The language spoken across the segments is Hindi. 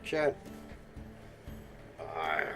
Action. Ay,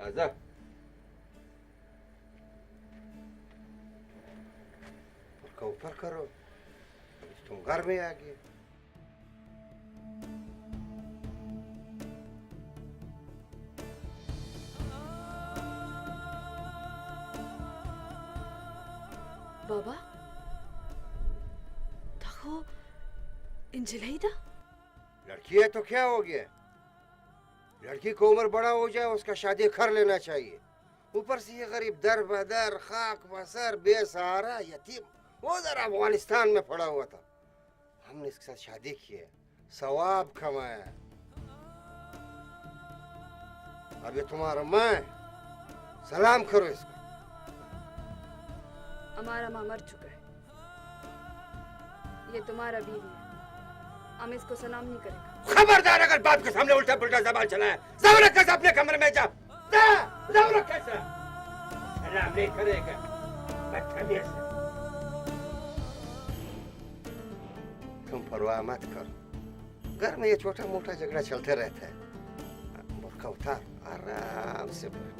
आजा. उसका ऊपर करो. तुम घर में आ गए. बाबा देखो इंजलिदा लड़की है तो क्या हो गया? लड़की को उम्र बड़ा हो जाए उसका शादी कर लेना चाहिए. ऊपर से ये गरीब दर बदर खाक बसर बेसहारा यतीम वो उधर अफगानिस्तान में पड़ा हुआ था. हमने इसके साथ शादी की है, सवाब कमाया. अब ये तुम्हारा माँ, सलाम करो इसको. हमारा माँ मर चुका है, ये तुम्हारा बीवी है, हम इसको सलाम नहीं करेंगे. खबरदार अगर बाप के सामने उल्टा पुल्टा जबान चलाए. जबरदस्त कैसे अपने कमरे में जा. जबरदस्त कैसे सलाम नहीं करेगा. बदतमीज. तुम परवाह मत करो. घर में ये छोटा मोटा झगड़ा चलते रहता है. बुर्का उतार, आराम से बैठ.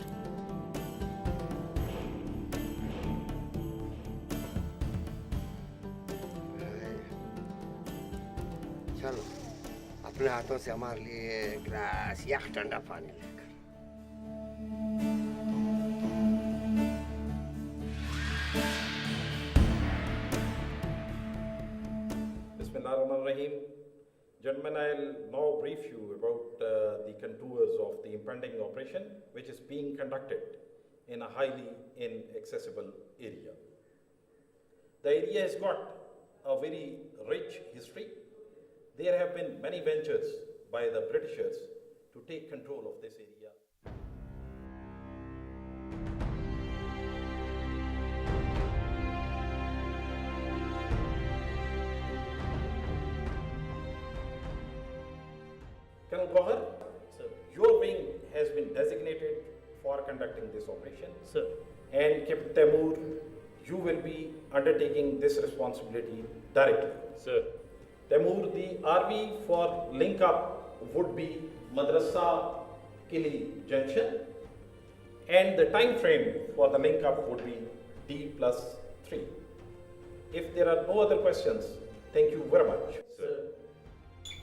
चलो अपने हाथों से हमारे लिए ग्लास या ठंडा पानी लेकर. Bismillahirrahmanirrahim. Gentlemen, I'll now brief you about the contours of the impending operation which is being conducted in a highly inaccessible area. The area has got a very rich history. There have been many ventures by the Britishers to take control of this area. Colonel Gohar, sir, your wing has been designated for conducting this operation. Sir. And Captain Taimur, you will be undertaking this responsibility directly. Sir. Taimur, the RV for link up would be Madrasa Kili Junction, and the time frame for the link up would be D+3. If there are no other questions, thank you very much. Sir.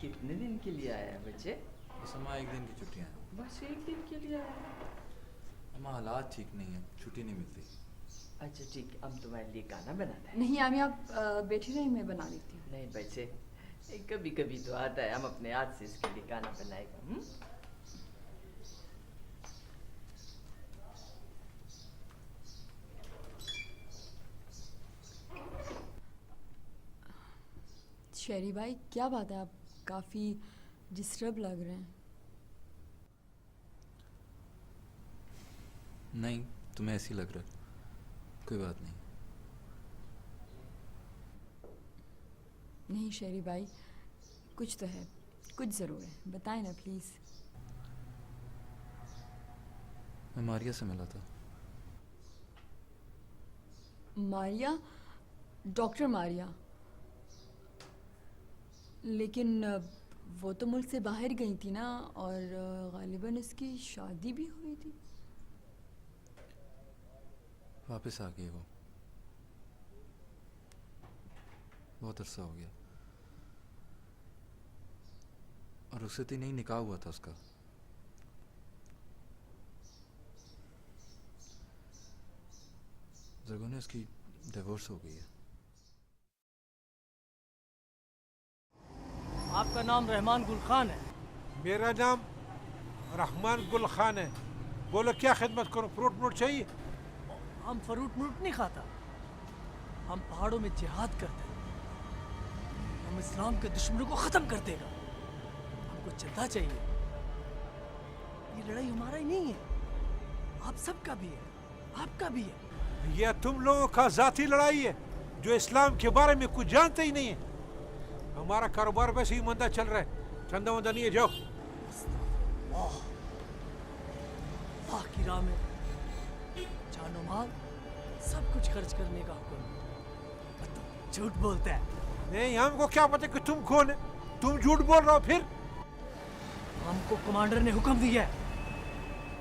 कितने दिन के लिए आया है बच्चे? इस समय 1 दिन की छुट्टियां हैं. बस 1 दिन के लिए आया है. अम्मा हालात ठीक नहीं है, छुट्टी नहीं मिलती. अच्छा ठीक, हम तुम्हारे लिए गाना बनाते हैं. नहीं आमी आप बैठी रही, मैं बना लेती हूँ. नहीं बच्चे, कभी कभी तो आता है, हम अपने हाथ से इसके लिए गाना बनाएगा. शेरी भाई क्या बात है, आप काफ़ी डिस्टर्ब लग रहे हैं. नहीं, तुम्हें ऐसी लग रहा है. कोई बात नहीं. नहीं शेरी भाई, कुछ तो है, कुछ ज़रूर है, बताएं ना प्लीज़। मैं मारिया से मिला था। मारिया? डॉक्टर मारिया? लेकिन वो तो मुल्क से बाहर गई थी ना, और गालिबन उसकी शादी भी हुई थी। वापस आ गई वो, बहुत अरसा हो गया। और उससे तो नहीं निकाह हुआ था उसका। जरगोने उसकी डिवोर्स हो गई है। आपका नाम रहमान गुल खान है? मेरा नाम रहमान गुल खान है। बोलो क्या खिदमत करो? फ्रूट फ्रूट चाहिए? हम फ्रूट फ्रूट नहीं खाता, हम पहाड़ों में जिहाद करते हैं। हम इस्लाम के दुश्मनों को ख़त्म कर देगा। हमको चलता चाहिए। ये लड़ाई हमारा ही नहीं है, आप सबका भी है, आपका भी है। यह तुम लोगों का जाती लड़ाई है, जो इस्लाम के बारे में कुछ जानते ही नहीं है। हमारा कारोबार वैसे ही मंदा चल रहा है, चंदा वंदा नहीं है। जाओ। अल्लाह की राह में जानो माल सब कुछ खर्च करने का हुक्म। तुम झूठ बोलता है। नहीं, हमको क्या पता कि तुम कौन है? तुम झूठ बोल रहे हो। फिर हमको कमांडर ने हुक्म दिया है,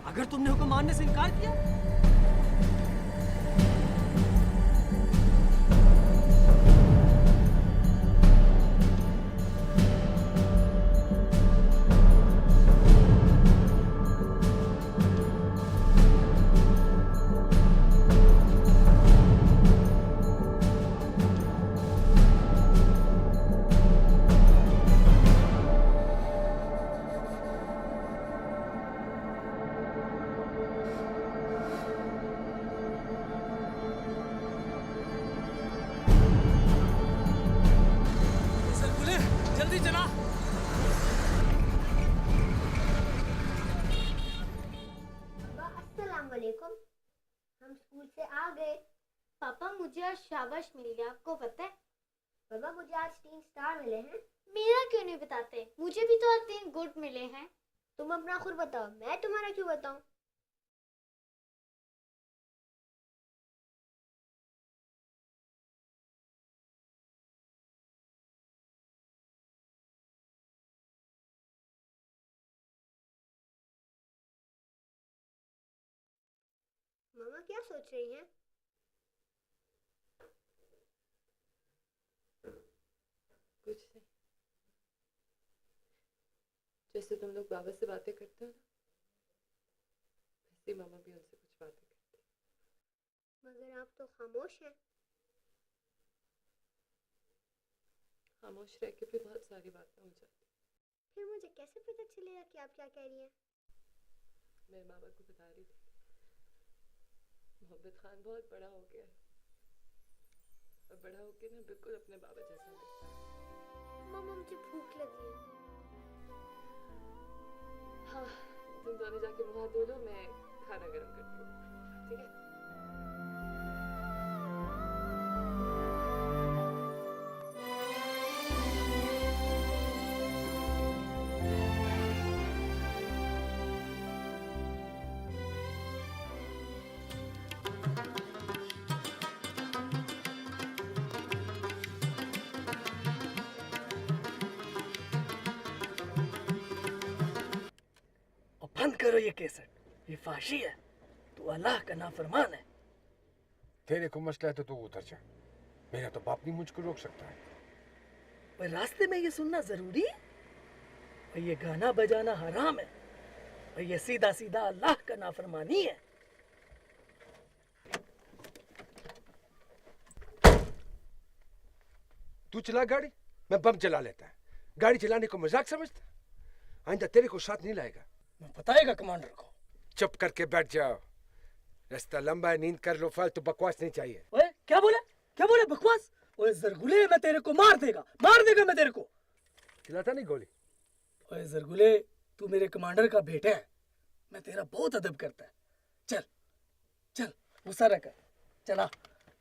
अगर तुमने हुक्म मानने से इनकार किया जल्दी चला। अस्सलाम वालेकुम। हम स्कूल से आ गए। पापा मुझे आज शाबाश मिल गया, आपको पता है? पापा मुझे आज 3 स्टार मिले हैं। मेरा क्यों नहीं बताते? मुझे भी तो आज 3 गुड मिले हैं। तुम अपना खुद बताओ, मैं तुम्हारा क्यों बताऊं? मामा क्या सोच रही हैं? कुछ नहीं, जैसे तुम लोग बाबा से बातें करते हो ना, वैसे मामा भी उनसे कुछ बातें करती है। मगर आप तो खामोश हैं। खामोश रह के भी बहुत सारी बातें हो जाती। फिर मुझे कैसे पता चलेगा कि आप क्या कह रही हैं? मैं बाबा को बता रही थी, मोहब्बत खान बहुत बड़ा हो गया है, और बड़ा होके ना बिल्कुल अपने बाबा जैसा लगता है। मामा मुझे भूख लगी है। हाँ, तुम दोनों जाके मुंह हाथ धो लो, मैं खाना गर्म करती हूँ, ठीक है? बंद करो ये कैसेट, ये फाशी है। तू अल्लाह का नाफरमान है। तेरे को मसला है तो तू उतर जा। मेरा तो बाप नहीं मुझको रोक सकता है। पर रास्ते में ये सुनना जरूरी है? और ये गाना बजाना हराम है, और ये सीधा सीधा अल्लाह का नाफरमानी है। तू चला गाड़ी, मैं बम चला लेता है। गाड़ी चलाने को मजाक समझता? आइंदा तेरे को साथ नहीं लाएगा। मैं बताएगा कमांडर को। चुप करके बैठ जाओ, रास्ता लंबा है, नींद कर लो, फालतू बकवास नहीं चाहिए। ओए क्या बोला? क्या बोला? बकवास? ओए जरगुले, मैं तेरे को मार देगा मैं तेरे को। चलाता नहीं गोली? ओए जरगुले, तू मेरे कमांडर का बेटा है, मैं तेरा बहुत अदब करता है। चल चल, गुस्सा रख, चला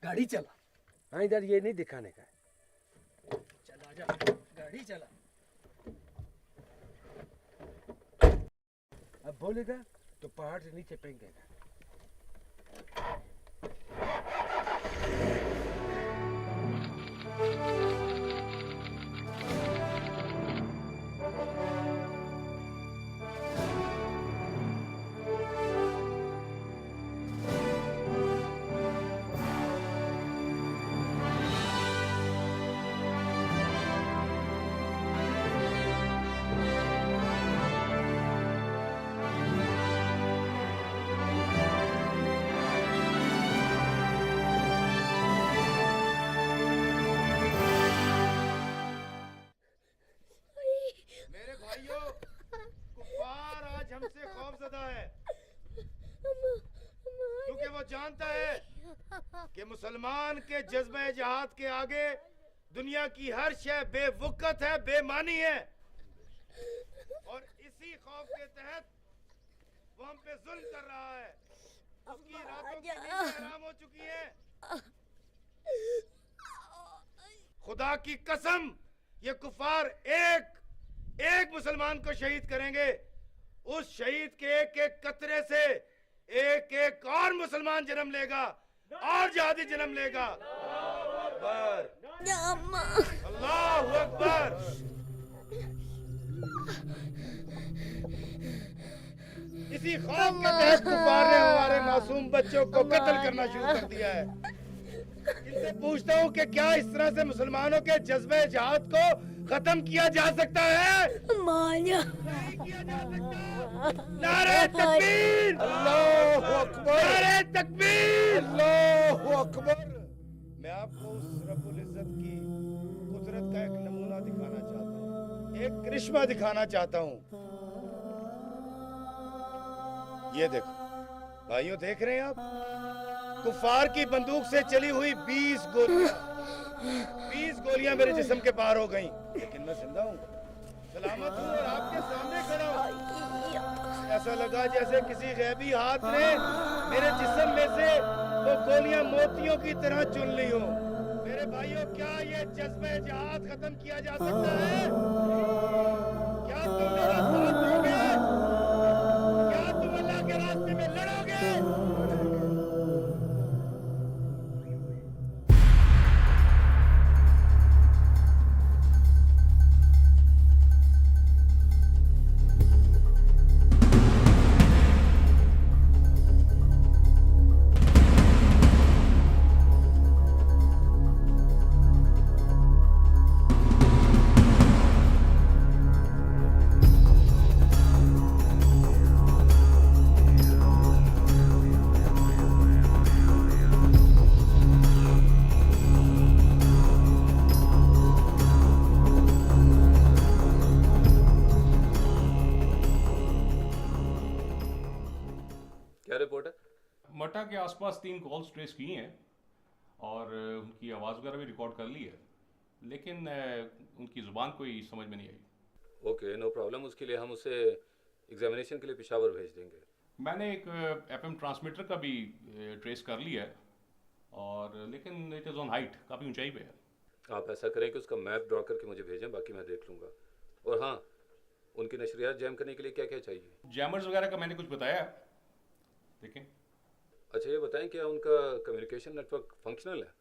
गाड़ी चला। इधर ये नहीं दिखाने का है। चला जा, गाड़ी चला। जब बोलेगा तो पहाड़ से नीचे फेंकेगा। मेरे भाइयों, कुफ्फार आज हमसे खौफजदा है, क्योंकि वो जानता है कि मुसलमान के जज्बे जिहाद के आगे दुनिया की हर शय बेवुकत है, बेमानी है। और इसी खौफ के तहत वो हम पे जुल्म कर रहा है। उसकी रातों की नींद हराम हो चुकी है। खुदा की कसम, ये कुफार एक मुसलमान को शहीद करेंगे। उस शहीद के एक एक कतरे से एक एक और मुसलमान जन्म लेगा और जिहादी जन्म लेगा। अकबर, अल्लाहु अकबर। इसी खौफ के तहत कुफार ने हमारे मासूम बच्चों को कत्ल करना शुरू कर दिया है। इनसे पूछता हूँ कि क्या इस तरह से मुसलमानों के जज्बे जिहाद को खत्म किया जा सकता है? नहीं किया जा सकता। नारे तकबीर, अल्लाहु अकबर, नारे तकबीर, अल्लाहु अकबर। मैं आपको उस रब्बुल इज्जत की कुदरत का एक नमूना दिखाना चाहता हूँ, एक करिश्मा दिखाना चाहता हूँ। ये देखो भाइयों, देख रहे हैं आप? कुफार की बंदूक से चली हुई 20 गोलियां मेरे जिस्म के पार हो गईं, लेकिन मैं जिंदा हूँ, सलामत हूँ और आपके सामने खड़ा हूँ। ऐसा लगा जैसे किसी गैबी हाथ ने मेरे जिस्म में से वो गोलियां मोतियों की तरह चुन ली हो। मेरे भाइयों, क्या ये जज्बे जिहाद खत्म किया जा सकता है? क्या तुम मेरा साथ दोगे? क्या तुम अल्लाह के रास्ते में लड़ोगे? मटा के आसपास 3 कॉल्स ट्रेस की हैं और उनकी आवाज़ वगैरह भी रिकॉर्ड कर ली है, लेकिन उनकी ज़ुबान कोई समझ में नहीं आई। Okay, no problem. उसके लिए हम उसे एग्जामिनेशन के लिए पेशावर भेज देंगे। मैंने एक एफएम ट्रांसमीटर का भी ट्रेस कर लिया है, और लेकिन इट इज़ ऑन हाइट, काफ़ी ऊंचाई पे है। आप ऐसा करें कि उसका मैप ड्रॉ करके मुझे भेजें, बाकी मैं देख लूँगा। और हाँ, उनकी नशरियात जैम करने के लिए क्या क्या चाहिए? जैमर्स वगैरह का मैंने कुछ बताया है, देखें। अच्छा, ये बताएं, क्या उनका कम्युनिकेशन नेटवर्क फंक्शनल है?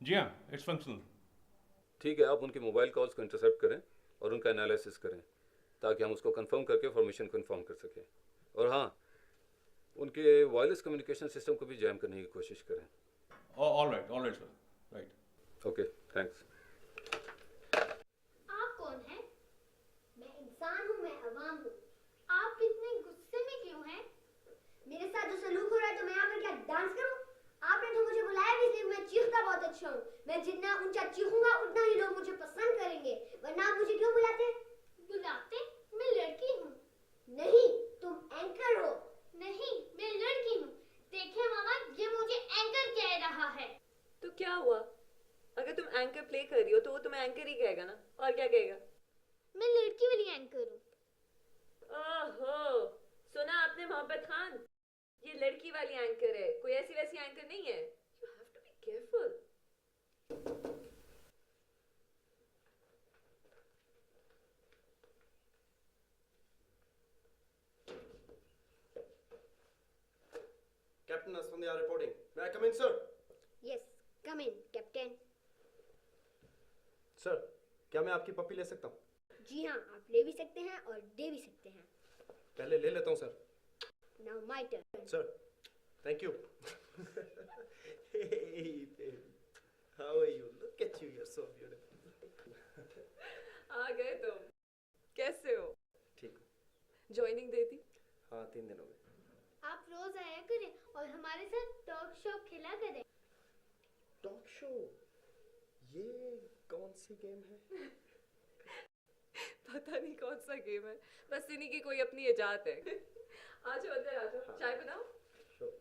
जी हाँ, इट्स फंक्शनल। ठीक है, आप उनकी मोबाइल कॉल्स को इंटरसेप्ट करें और उनका एनालिसिस करें, ताकि हम उसको कंफर्म करके फॉर्मेशन को इन्फॉर्म कर सकें। और हाँ, उनके वायरलेस कम्युनिकेशन सिस्टम को भी जैम करने की कोशिश करें। All right sir, right. Okay, thanks. आप कौन हैं? मैं इंसान हूँ, मैं अवाम हूँ। आप इतने गुस्से में क्यों हैं? मेरे साथ जो सलूक हो रहा है तो मैं आकर क्या डांस करूं? आपने तो मुझे बुलाया भी इसलिए मैं चीखता बहुत अच्छा हूँ। मैं जितना ऊंचा चीखूंगा उतना ही लोग मुझे पसंद करेंगे, वरना आप मुझे क्यों बुलाते? मैं लड़की हूँ। नहीं, तुम एंकर हो। नहीं, मैं लड़की हूँ। देखिए मामा, ये मुझे एंकर कह रहा है। तो क्या हुआ? अगर तुम एंकर प्ले कर रही हो तो वो तुम्हें एंकर ही कहेगा ना, और क्या कहेगा? मैं लड़की वाली एंकर हूँ। ओहो, सुना आपने मोहब्बत खान? ये लड़की वाली एंकर है, कोई ऐसी वैसी एंकर नहीं है। You have to be careful. Captain Asfandiyar reporting. May I come in, sir? Yes come in captain. Sir, क्या मैं आपकी पप्पी ले सकता हूँ? जी हाँ, आप ले भी सकते हैं और दे भी सकते हैं। पहले ले लेता हूँ, sir. Now my turn. Sir, thank you. Hey, baby. How are you? Look at you, you're so beautiful. आ गए तुम। कैसे हो? ठीक हूँ. ज्वाइनिंग दे दी? हाँ, 3 दिन हो गए. आप रोज आया करें और हमारे साथ टॉक शो खेला करें। Talk show? ये कौन सी गेम है? पता नहीं कौन सा गेम है, बस इन्हीं की कोई अपनी इजाद है। आ जाओ अंदर आ जाओ, चाय बनाओ। Sure.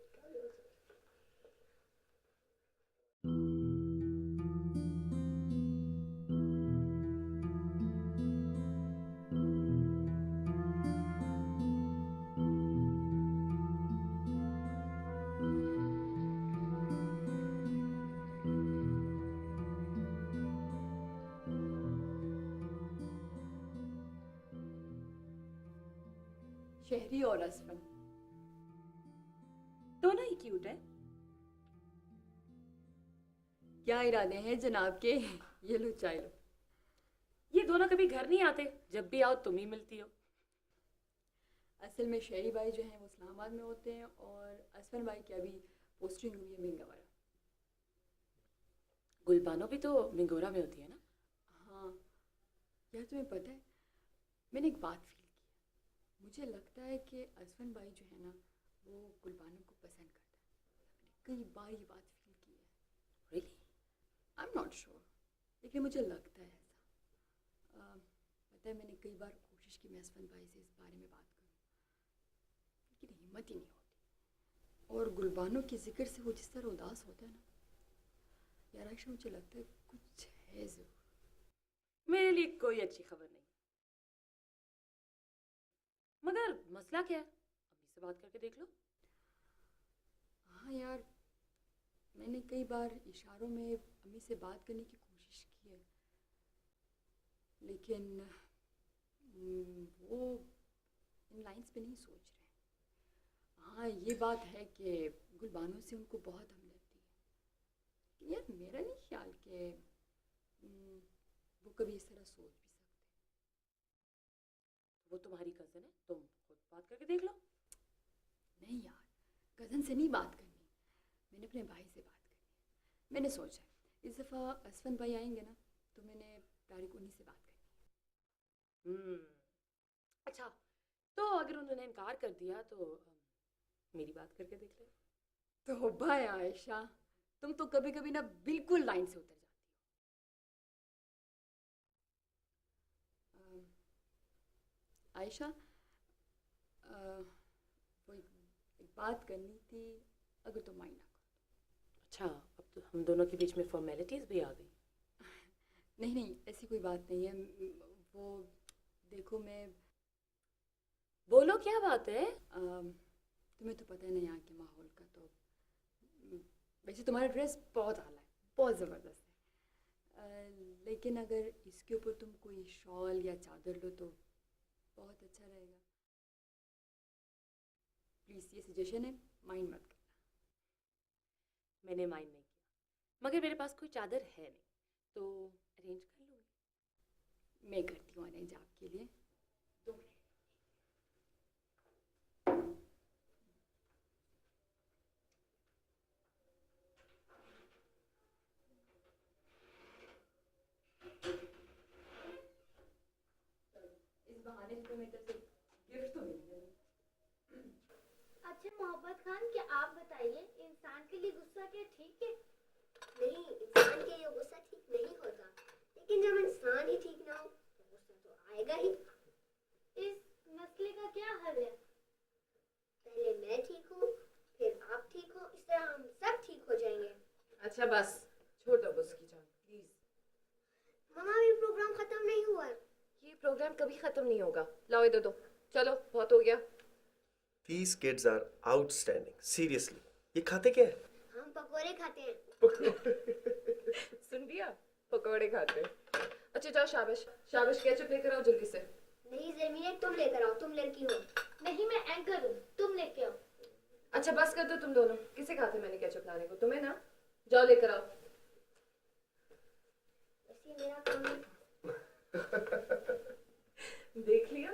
शहरी और असफन दोनों ही क्यूट है। क्या इरादे हैं जनाब के? ये लो चाय लो। ये दोनों कभी घर नहीं आते, जब भी आओ तुम ही मिलती हो। असल में शहरी भाई जो हैं वो इस्लामाबाद में होते हैं और असफन भाई की अभी पोस्टिंग हुई है मिंगवारा। गुलबानो भी तो मिंगोरा में होती है ना? हाँ यार, तुम्हें पता है मैंने एक बात फील की है। मुझे लगता है कि असफन भाई जो है ना वो गुलबानो को पसंद करता है। मैंने कई बार ये बात फील की है। Really? I am not sure, लेकिन मुझे लगता है ऐसा। पता है मैंने कई बार कोशिश की मैं असफन भाई से इस बारे में बात करूं, लेकिन हिम्मत ही नहीं होती। और गुलबानो के जिक्र से वो जिस तरह उदास होता है ना यार आयशा, मुझे लगता है कुछ है ज़रूर। मेरे लिए कोई अच्छी खबर नहीं, मगर मसला क्या है? अम्मी से बात करके देख लो। हाँ यार, मैंने कई बार इशारों में अम्मी से बात करने की कोशिश की है, लेकिन वो इन लाइंस पे नहीं सोच रहे। हाँ ये बात है कि गुलबानो से उनको बहुत हमदर्दी है, लेकिन यार मेरा नहीं ख्याल कि वो कभी इस तरह सोच भी सकते। वो तुम्हारी कज़न है, तुम खुद बात करके देख लो। नहीं यार, कज़न से नहीं बात करनी, मैंने अपने भाई से बात करनी है। मैंने सोचा है इस दफ़ा असफन भाई आएंगे ना तो मैंने डायरेक्ट उन्हीं से बात करनी है। अच्छा, तो अगर उन्होंने इनकार कर दिया तो मेरी बात करके देख ले। तो भाई आयशा, तुम तो कभी कभी ना बिल्कुल लाइन से उतर जाती हो। आयशा, वो एक बात करनी थी, अगर तुम माइंड ना करो। अच्छा, अब तो हम दोनों के बीच में फॉर्मेलिटीज़ भी आ गई। नहीं नहीं, ऐसी कोई बात नहीं है। वो देखो, मैं बोलो क्या बात है? तुम्हें तो पता है ना यहाँ के माहौल का। तो वैसे तुम्हारा ड्रेस बहुत आला है, बहुत ज़बरदस्त है, लेकिन अगर इसके ऊपर तुम कोई शॉल या चादर लो तो बहुत अच्छा रहेगा। प्लीज़ ये सजेशन है, माइंड मत करना। मैंने माइंड नहीं किया, मगर मेरे पास कोई चादर है नहीं, तो अरेंज कर लूँगी। मैं करती हूँ अरेंज आपके लिए। 2 मिनट। इस बहाने से मेरी तरफ से गिफ्ट तो मिल गई। अच्छा मोहब्बत खान, क्या आप बताइए, इंसान के लिए गुस्सा क्या ठीक है? नहीं, इंसान के लिए गुस्सा ठीक नहीं होता, लेकिन जब इंसान ही ठीक ना हो तो गुस्सा तो आएगा ही। इस मसले का क्या हल है? पहले मैं ठीक हूँ, फिर आप ठीक हो, इस तरह हम सब ठीक हो जाएंगे। अच्छा बस, छोड़ दो उसकी जान प्लीज। मम्मा, ये प्रोग्राम खत्म नहीं हुआ है। ये प्रोग्राम कभी खत्म नहीं होगा। लाओ इधर दो, चलो बहुत हो गया। These kids are outstanding. Seriously. ये खाते क्या है? हम पकोड़े खाते हैं। सुन लिया, पकौड़े खाते। अच्छा जाओ, शाबाश शाबाश, केचप लेकर आओ जल्दी से। नहीं ज़मीन, तुम लेकर आओ, तुम लड़की हो। नहीं, मैं एंकर हूँ, तुम लेके आओ। अच्छा बस कर दो तुम दोनों। किसे कहा था मैंने केचप लाने को? तुम्हें ना। जाओ लेकर आओ। वैसे मेरा काम नहीं था। देख लिया।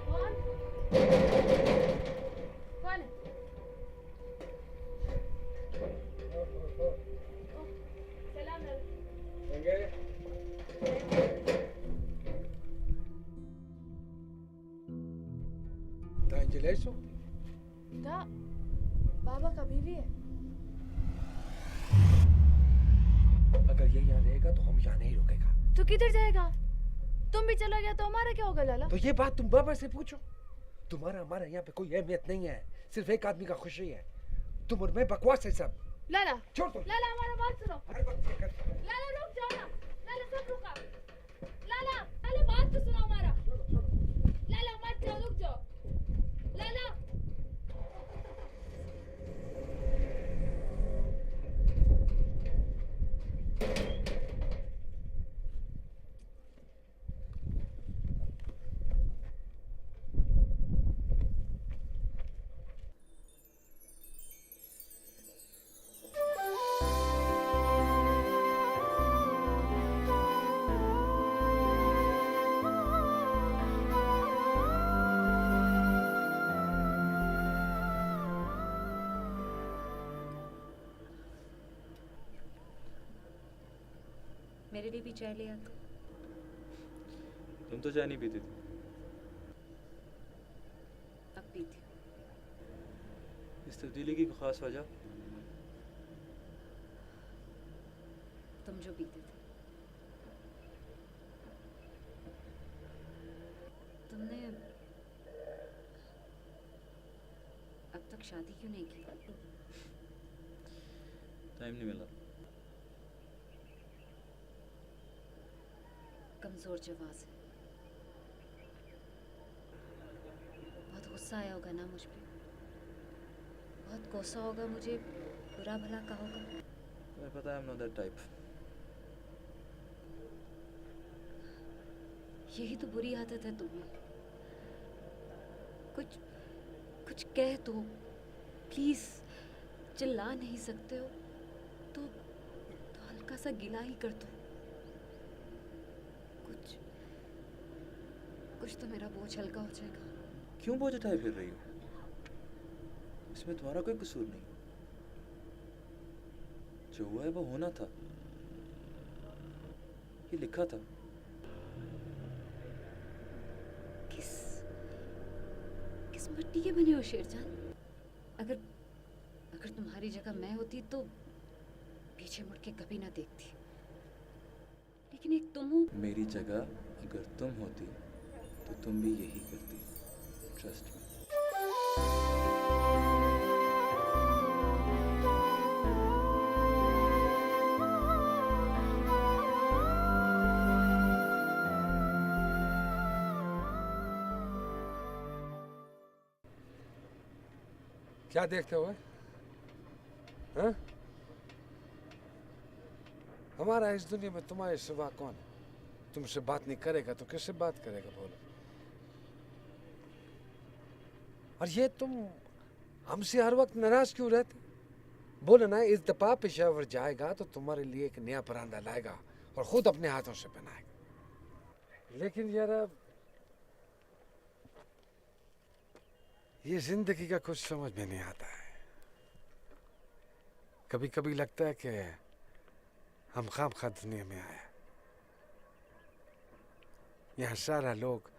कौन कौन है? सलाम Angeleso? Da, बाबा का बीवी है। अगर ये यहाँ रहेगा तो हम यहाँ नहीं रुकेगा। तो किधर जाएगा? तुम भी चला गया तो हमारा क्या होगा लाला? तो ये बात तुम बाबा से पूछो। तुम्हारा हमारा यहाँ पे कोई अहमियत नहीं है, सिर्फ एक आदमी का खुशी है। तुम और मैं बकवास है सब। लाला छोड़ दो। लाला हमारा बात सुनो। हर वक्त ये करते हो। लाला रुक जाओ ना। लाला सब रुका। लाला लाला बात तो सुनो हमारा। लाला मत जाओ, रुक जाओ। लाला मेरे लिए भी चाय ले आते। तुम तो चाय नहीं पीती थी। अब पीती हूँ। इस तब्दीली की कोई खास वजह? तुम जो पीते थे। तुमने अब तक शादी क्यों नहीं की? टाइम नहीं मिला। कमजोर जवाब है। बहुत गुस्सा आया होगा ना मुझ पे? बहुत गुस्सा होगा मुझे बुरा भला कहा होगा? तुम्हें पता है I'm not that type। यही तो बुरी आदत है तुम्हें। कुछ कुछ कह दो प्लीज। चिल्ला नहीं सकते हो तो हल्का सा गिला ही कर दो। कुछ तो मेरा बोझ हल्का हो जाएगा। क्यों बोझ उठाए फिर रही हो? इसमें तुम्हारा कोई कसूर नहीं। जो हुआ है वो होना था। ये लिखा था। किस मिट्टी के बने हो शेरजान? अगर तुम्हारी जगह मैं होती तो पीछे मुड़ के कभी ना देखती। लेकिन एक तुम हो। मेरी जगह अगर तुम होती तो तुम भी यही करती। Trust me. क्या देखते हो? हाँ? हमारा इस दुनिया में तुम्हारे सिवा कौन है? तुमसे बात नहीं करेगा तो किससे बात करेगा बोलो? और ये तुम हमसे हर वक्त नाराज क्यों रहते? बोलो ना, इस दफा पेशावर जाएगा तो तुम्हारे लिए एक नया परांदा लाएगा और खुद अपने हाथों से बनाएगा। लेकिन यार ये जिंदगी का कुछ समझ में नहीं आता है। कभी कभी लगता है कि हम खामखा दुनिया में आए। यहाँ सारा लोग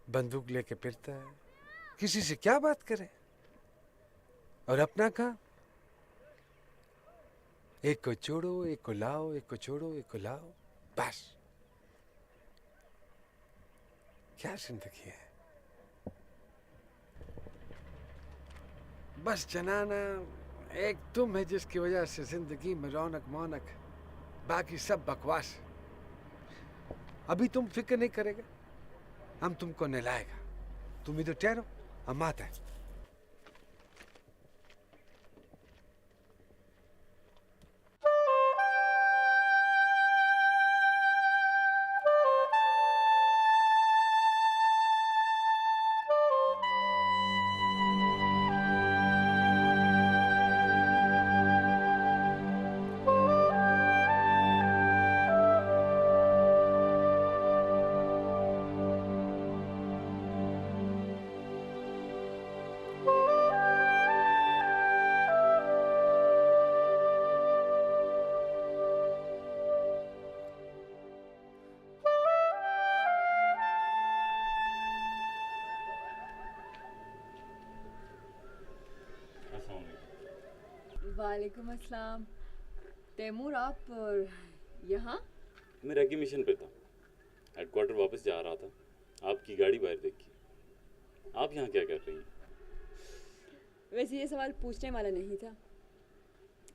बंदूक लेके फिरता है, किसी से क्या बात करें? और अपना काम, एक को छोड़ो एक को लाओ, एक को छोड़ो एक को लाओ, बस। क्या जिंदगी है? बस जनाना एक तुम है जिसकी वजह से जिंदगी में रौनक मौनक, बाकी सब बकवास। अभी तुम फिक्र नहीं करेगा, हम तुमको नहलाएगा। तुम इधर ठहरो, हम आते हैं। वालेकुम अस्सलाम। तैमूर, आप यहाँ? मैं रेकी मिशन पे था, हेडक्वार्टर वापस जा रहा था, आपकी गाड़ी बाहर देखी। आप यहाँ क्या कर रही हैं? वैसे ये सवाल पूछने वाला नहीं था।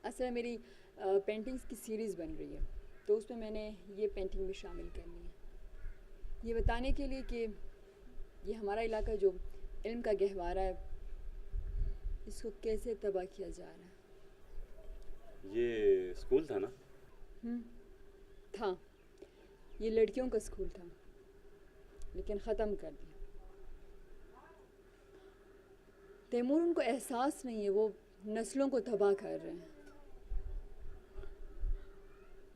असल में मेरी पेंटिंग्स की सीरीज़ बन रही है, तो उसमें मैंने ये पेंटिंग भी शामिल करनी है, ये बताने के लिए कि ये हमारा इलाका जो इल्म का गहवारा है, इसको कैसे तबाह किया जा रहा है। ये स्कूल था ना? था। ये लड़कियों का स्कूल था, लेकिन ख़त्म कर दिया। तैमूर, उनको एहसास नहीं है, वो नस्लों को तबाह कर रहे हैं।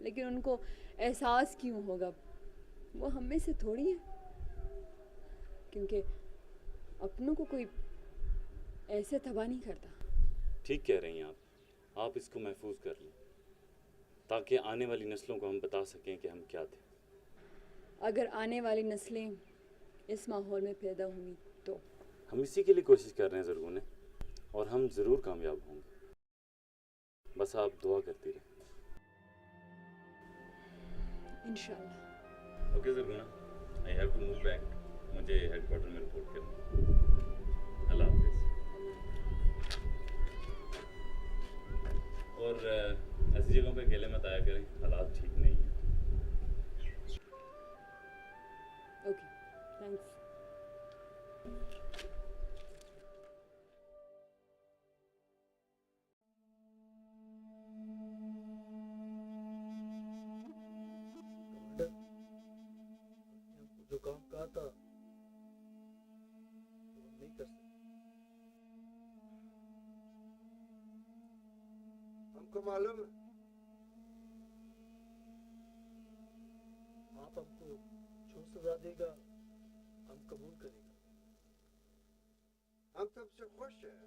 लेकिन उनको एहसास क्यों होगा? वो हम में से थोड़ी है, क्योंकि अपनों को कोई ऐसे तबाह नहीं करता। ठीक कह रही हैं आप इसको महफूज कर लें, ताकि आने वाली नस्लों को हम बता सकें कि हम क्या थे। अगर आने वाली नस्लें इस माहौल में पैदा हुई तो? हम इसी के लिए कोशिश कर रहे हैं ज़रगुने, और हम ज़रूर कामयाब होंगे। बस आप दुआ करती रहें। इंशाल्लाह। Okay Zarguna, I have to move back. मुझे हेडक्वार्टर में रिपोर्ट करना है। अल्लाह हाफ़िज़। और ऐसी जगहों पे अकेले मत आया करें, हालात ठीक नहीं है। Okay, thanks. जो काम कहा था वो नहीं कर सकते। हमको मालूम है आप हमको जो सजा देगा हम कबूल करेंगे। हम तुमसे खुश हैं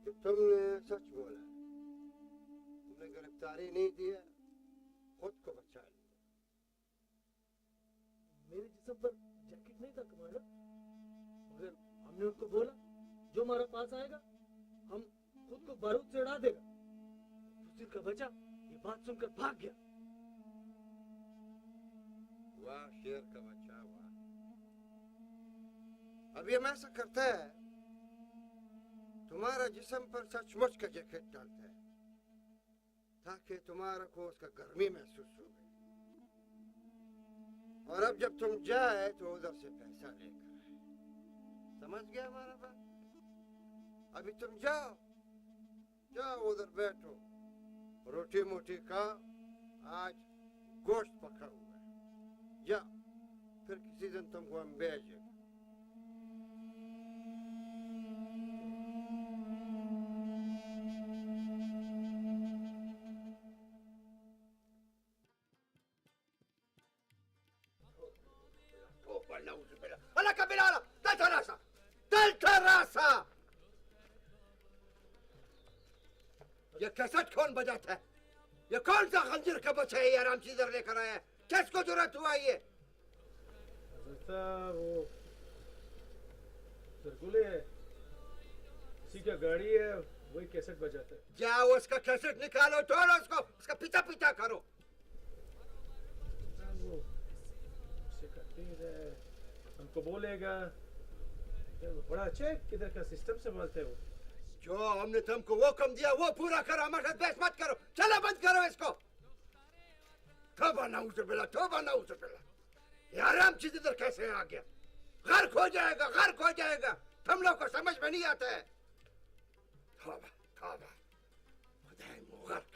कि तुमने सच बोला, तुमने गिरफ्तारी नहीं दिया, खुद को बचा लिया। मेरे जिस्म पर जैकेट नहीं था कमांडर, मगर हमने उनको बोला जो हमारा पास आएगा हम खुद को बारूद से उड़ा देगा। बुज़दिल का बच्चा ये बात सुनकर भाग गया। वाह शेर का बच्चा, वाह। अब ये ऐसा करता है, तुम्हारा जिस्म पर सचमुच का जैकेट डालता है, ताकि तुम्हारा को उसका गर्मी महसूस हो गई। और अब जब तुम जाए तो उधर से पैसा लेकर आए। समझ गया हमारा बात? अभी तुम जाओ उधर बैठो, रोटी मोटी खाओ, आज गोश्त पका हुआ है, जा, फिर किसी दिन तुमको हम भेजेंगे। ये कैसेट कौन बजाता है? ये कौन सा खंजर का बच्चा है? आराम से इधर लेकर आया है, किसको जरूरत हुआ ये? वो सरगुले है, किसी का गाड़ी है, वही कैसेट बजाता है। जाओ उसका कैसेट निकालो, तोड़ो उसको, उसका पीछा पीछा करो। वो उसे करते है, हमको बोलेगा वो बड़ा अच्छा है, किधर का सिस्टम संभालता है वो। जो हमने तुमको वो कम दिया वो पूरा करो, हमारे साथ बहस मत करो, चलो बंद करो इसको। तौबा नाउज़ुबिल्लाह, ये आराम चीज इधर कैसे आ गया? गर्क हो जाएगा, तुम लोग को समझ में नहीं आता है। तौबा खुदाए मुगर्क।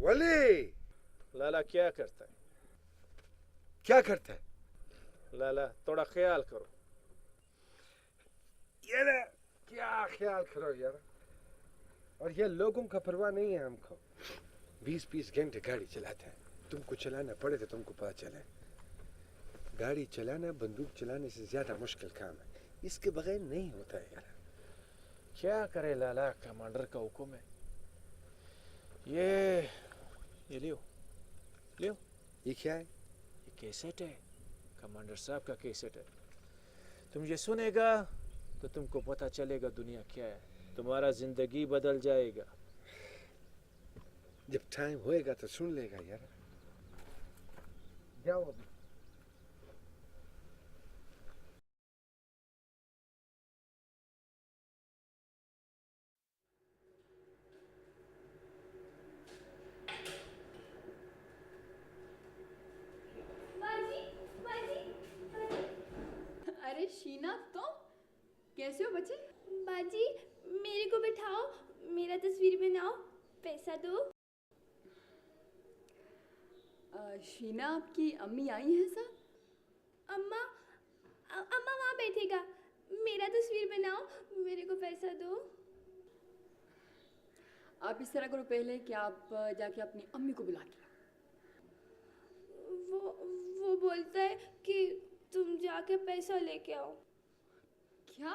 वली लाला क्या करता है? क्या करता है? लाला थोड़ा ख्याल करो। यार क्या ख्याल करो यार, और ये लोगों का परवाह नहीं है हमको। 20-20 घंटे गाड़ी चलाता है, तुमको चलाना पड़े तो तुमको पता चले। गाड़ी चलाना बंदूक चलाने से ज्यादा मुश्किल काम है, इसके बगैर नहीं होता है यार। क्या करे लाला, कमांडर का हुक्म है। ये लियो लियो। ये क्या है? ये कैसेट है, कमांडर साहब का कैसेट है। तुम ये सुनेगा तो तुमको पता चलेगा दुनिया क्या है, तुम्हारा जिंदगी बदल जाएगा। जब टाइम होएगा तो सुन लेगा यार। जाओ अभी। अरे शीना, तुम कैसे हो बच्चे? बाजी मेरे को बिठाओ, मेरा तस्वीर बनाओ, पैसा दो। शीना, आपकी अम्मी आई हैं सर? अम्मा अम्मा वहाँ बैठेगा, मेरा तस्वीर बनाओ, मेरे को पैसा दो। आप इस तरह करो पहले कि आप जाके अपनी अम्मी को बुला के लाओ। वो बोलता है कि तुम जाके पैसा लेके आओ। क्या?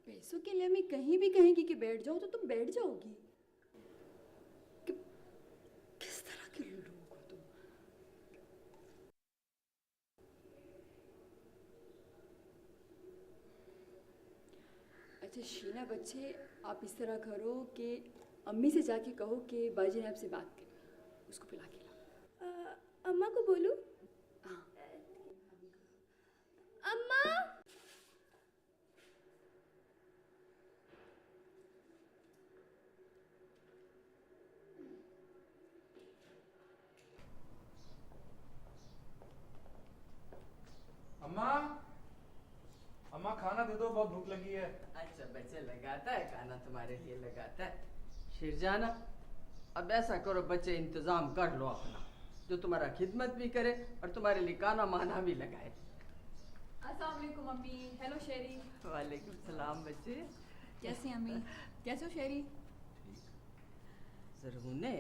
पैसों के लिए मैं कहीं भी कहेंगी कि बैठ जाओ तो तुम बैठ जाओगी? किस तरह के लोग हो तुम? अच्छा शीना बच्चे, आप इस तरह करो कि अम्मी से जाके कहो कि बाजी ने आपसे बात की, उसको पिला के लाओ। अम्मा को बोलूं? अम्मा! अम्मा, अम्मा खाना दे दो, बहुत भूख लगी है। अच्छा बच्चे, लगाता है खाना तुम्हारे लिए, लगाता है। शिरजाना, अब ऐसा करो बच्चे, इंतजाम कर लो अपना, जो तुम्हारा खिदमत भी करे और तुम्हारे लिए खाना माना भी लगाए। अस्सलाम वालेकुम अम्मी। हेलो शेरी। वालेकुम सलाम बच्चे। कैसी अम्मी? कैसे हो शेरी? जरूने,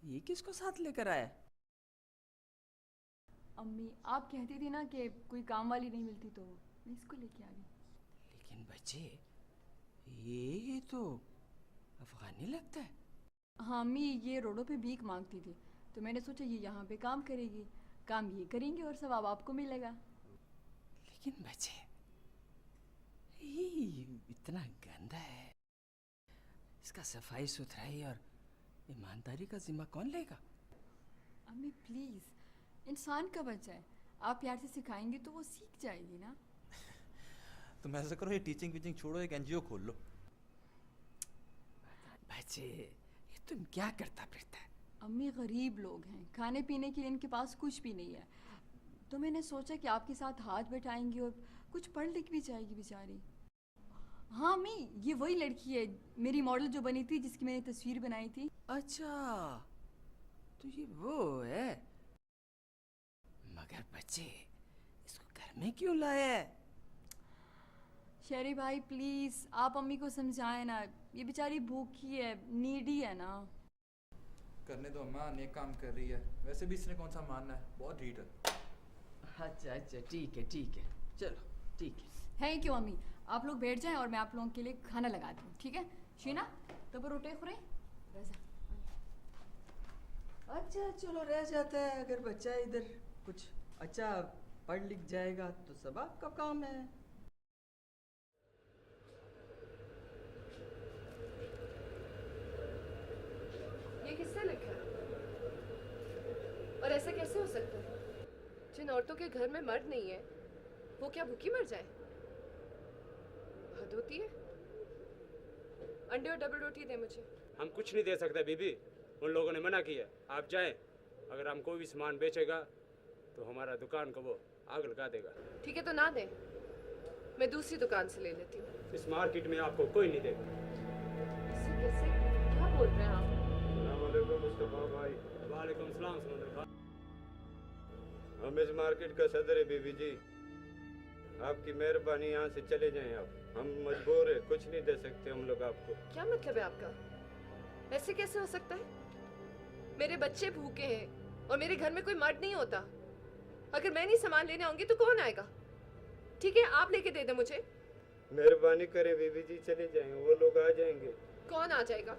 ये किसको साथ लेकर आया? अम्मी, आप कहती थी ना कि कोई काम वाली नहीं मिलती तो मैं इसको लेके आ गई। लेकिन बच्चे, ये तो अफगानी लगता है। हाँ अम्मी, ये रोडों पे भीख मांगती थी तो मैंने सोचा ये यहाँ पे काम करेगी, काम ये करेंगे और सवाब आपको मिलेगा। लेकिन बच्चे, ये इतना गंदा है, इसका सफाई सुथराई और ईमानदारी का जिम्मा कौन लेगा? अम्मी प्लीज़, इंसान का बच्चा है, आप प्यार से सिखाएंगे तो वो सीख जाएगी ना। तुम ऐसा करो, ये टीचिंग वीचिंग छोड़ो, एक एनजीओ खोल लो। बच्चे, ये तुम क्या करता फिरता है? अम्मी गरीब लोग हैं, खाने पीने के लिए इनके पास कुछ भी नहीं है, तो मैंने सोचा कि आपके साथ हाथ बैठाएंगी और कुछ पढ़ लिख भी जाएगी बेचारी। हाँ अम्मी, ये वही लड़की है मेरी मॉडल जो बनी थी, जिसकी मैंने तस्वीर बनाई थी। अच्छा, तो ये वो है। मगर बच्चे, इसको घर में क्यों लाया है? शेरी भाई प्लीज़, आप अम्मी को समझाएं ना, ये बेचारी भूखी है, नीडी है ना। करने दो अम्मा, नेक काम कर रही है, वैसे भी इसने कौन सा मानना है, बहुत ढीठ है। अच्छा अच्छा, ठीक है, चलो ठीक है। है क्यों अम्मी, आप लोग बैठ जाएं और मैं आप लोगों के लिए खाना लगाती हूँ, ठीक है? शीना, तो रोटे खुरे अच्छा चलो, रह जाता है। अगर बच्चा इधर कुछ अच्छा पढ़ लिख जाएगा तो सब आपका काम है। ये किसने लिखा है? और ऐसा कैसे हो सकता है? जिन औरतों के घर में मर्द नहीं है, वो क्या भूखी मर जाए? हद होती है। अंडे और डबल रोटी दे मुझे। हम कुछ नहीं दे सकते बीबी, उन लोगों ने मना किया। आप जाएं, अगर हम कोई भी सामान बेचेगा तो हमारा दुकान को वो आग लगा देगा। ठीक है तो ना दे, मैं दूसरी दुकान से ले लेती हूँ। इस मार्केट में आपको कोई नहीं देगा। ऐसे कैसे, क्या बोल रहे हैं आप? मुस्तफा भाई। वालेकुम सलाम समुंदर भाई। हम इस मार्केट का सदर है बीबी जी, आपकी मेहरबानी, यहाँ से चले जाएं आप, हम मजबूर है, कुछ नहीं दे सकते हम लोग आपको। क्या मतलब है आपका? ऐसे कैसे हो सकता है? मेरे बच्चे भूखे हैं और मेरे घर में कोई मर्द नहीं होता। अगर मैं नहीं सामान लेने आऊंगी तो कौन आएगा? ठीक है, आप लेके दे दे मुझे। मेहरबानी करें बीबी जी, चले जाएं, वो लोग आ जाएंगे। कौन आ जाएगा?